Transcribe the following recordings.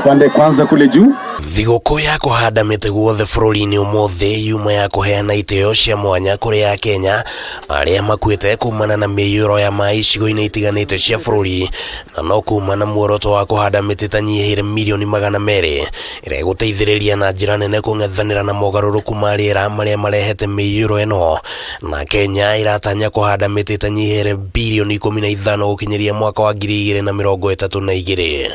Pande kwanza kule juu. Thigũkũ ya kũhanda mĩtĩ guothe bũrũri-inĩ ũmũthĩ yuma ya kũheana itĩo cia mwanya kũrĩ Akenya arĩa makuĩte kumana na mĩiyũro ya maĩ icigo-inĩ itiganĩte cia bũrũri, na no kuma na muoroto wa kũhanda mĩtĩ tanyihĩire milioni 200 ĩrĩa ĩgũteithĩrĩria na njĩra nene kũng'ethanĩra na mogarũrũku ma rĩera marĩa marehete mĩiyũro ĩno, na Kenya ĩratanya kũhanda mĩtĩ tanyihĩire bilioni 15 gũkinyĩria mwaka wa 2032.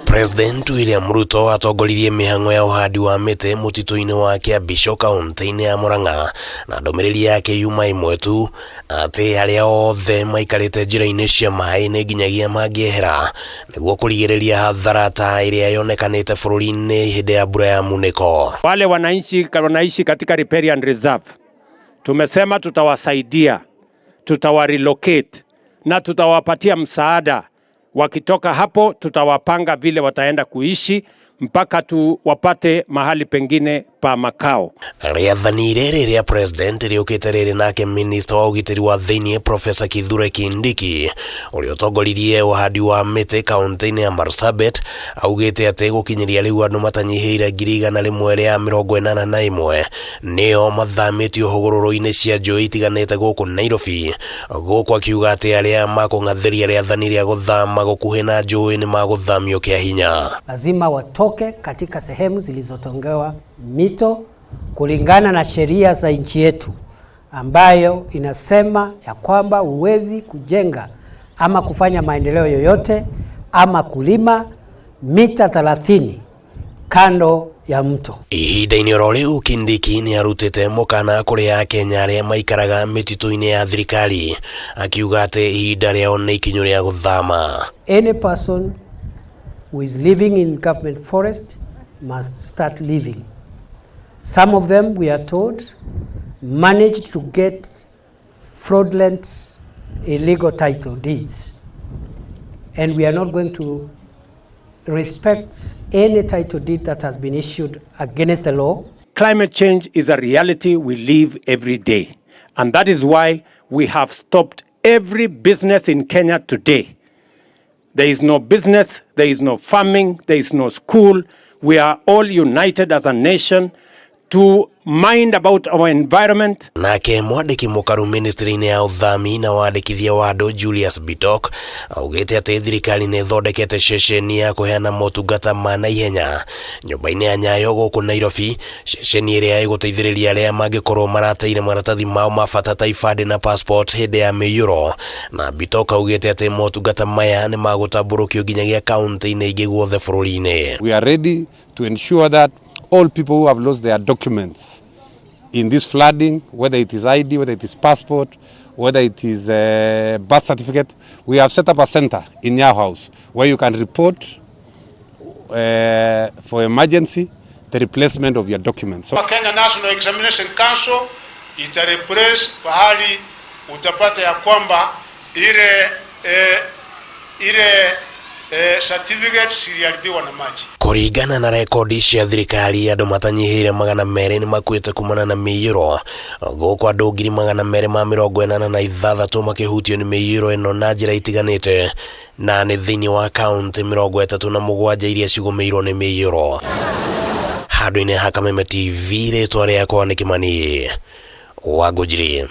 President William Ruto atongoririe mĩhang'o ya ũhandi wa mĩtĩ mũtitũ-inĩ wa Kĩambĩco kaunti-inĩ ya Murang'a, na ndũmĩrĩri yake yuma imwe tu atĩ arĩa othe maikarĩte njĩra-inĩ cia maĩ nĩ nginyagia mangĩehera nĩguo kũrigĩrĩria hathara ta ĩrĩa yonekanĩte bũrũri-inĩ hĩndĩ ya mbura ya munĩko. Wale wanaishi katika riparian reserve, tumesema tutawasaidia, tutawarelocate na tutawapatia msaada. Wakitoka hapo tutawapanga vile wataenda kuishi mpaka wapate mahali pengine pa makao. Rĩathani rĩrĩa president rĩũkĩte rĩrĩ nake minister wa ũgitĩri wa thĩinĩ Professor Kithure Kindiki ũrĩa ũtongoririe ũhandi wa mĩtĩ kaunti-inĩ ya Marsabit augĩte atĩ gũkinyĩria rĩu andũ matanyihĩire 181 nĩo mathamĩtio hũgũrũrũ-inĩ cia njũĩ itiganĩte gũkũ Nairobi, gũkũ akiuga atĩ arĩa makũng'athĩria rĩathani rĩa gũthama gũkuhĩ na njũĩ nĩ magũthamio kĩa hinya. Lazima watoke katika sehemu zilizotengewa mito kulingana na sheria za nchi yetu ambayo inasema ya kwamba huwezi kujenga ama kufanya maendeleo yoyote ama kulima mita 30 kando ya mto. Ihinda-inĩ oro rĩu Kindiki nĩ arutĩte mũkana kũrĩ Akenya arĩa maikaraga mĩtitũ-inĩ ya thirikari, akiuga atĩ ihinda rĩao nĩ ikinyu rĩa gũthama. Any person who is living in government forest must start living. Some of them, we are told, managed to get fraudulent illegal title deeds. And we are not going to respect any title deed that has been issued against the law. Climate change is a reality we live every day. And that is why we have stopped every business in Kenya today. There is no business, there is no farming, there is no school. We are all united as a nation to mind about our environment. Nake mwandĩki mũkaru ministry-inĩ ya ũthami na wandĩkithia wa andũ Julius Bitok augĩte atĩ thirikari nĩ ĩthondekete ceceni ya kũheana motungata ma naihenya nyũmba-inĩ ya Nyayo gũkũ Nairobi, ceceni ĩrĩa ĩgũteithĩrĩria arĩa mangĩkorwo marateire maratathi mao ma bata ta ibandĩ na passport hĩndĩ ya mĩiyũro, na Bitok augĩte atĩ motungata maya nĩ magũtambũrũkio nginyagia kaunti-inĩ ingĩ guothe bũrũri-inĩ. We are ready to ensure that all people who have lost their documents in this flooding, whether it is ID, whether it is passport, whether it is birth certificate, we have set up a center in your house where you can report for emergency the replacement of your documents. So Kenya National Examination Council itarepress pahali utapata ya kwamba ile certificates iliaribiwa na maji. Kũringana na rekodi cia thirikari, andũ matanyihĩire 200 nĩ makuĩte kumana na mĩiyũro, gũkũ andũ 286 makĩhutio nĩ mĩiyũro ĩno na njĩra itiganĩte, na nĩ thĩinĩ wa kaunti 37 iria cigũmĩirwo nĩ mĩiyũro. Handũ-inĩ ha Kameme TV, rĩtwa rĩakwa nĩ Kimani Wangũnjiri.